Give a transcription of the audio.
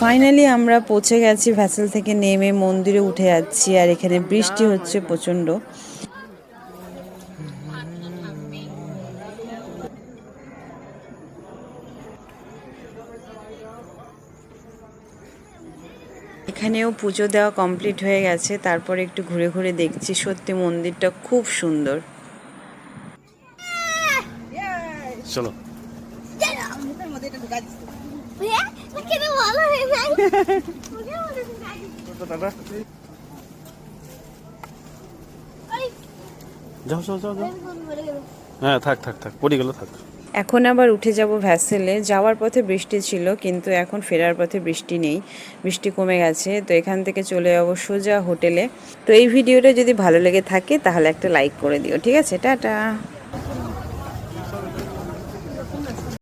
Finally আমরা পৌঁছে গেছি, ভ্যাসেল থেকে নেমে মন্দিরে উঠে যাচ্ছি। আর এখানে বৃষ্টি হচ্ছে প্রচণ্ড। এখানেও পুজো দেওয়া কমপ্লিট হয়ে গেছে, তারপরে একটু ঘুরে ঘুরে দেখছি। সত্যি মন্দিরটা খুব সুন্দর। চলো যাও যাও যাও যাও। হ্যাঁ থাক থাক থাক, পড়ে গেল, থাক। এখন আবার উঠে যাব ভ্যাসেলে। যাওয়ার পথে বৃষ্টি ছিল, কিন্তু এখন ফেরার পথে বৃষ্টি নেই, বৃষ্টি কমে গেছে। তো এখান থেকে চলে যাবো সোজা হোটেলে। তো এই ভিডিওটা যদি ভালো লেগে থাকে তাহলে একটা লাইক করে দিও, ঠিক আছে? টাটা।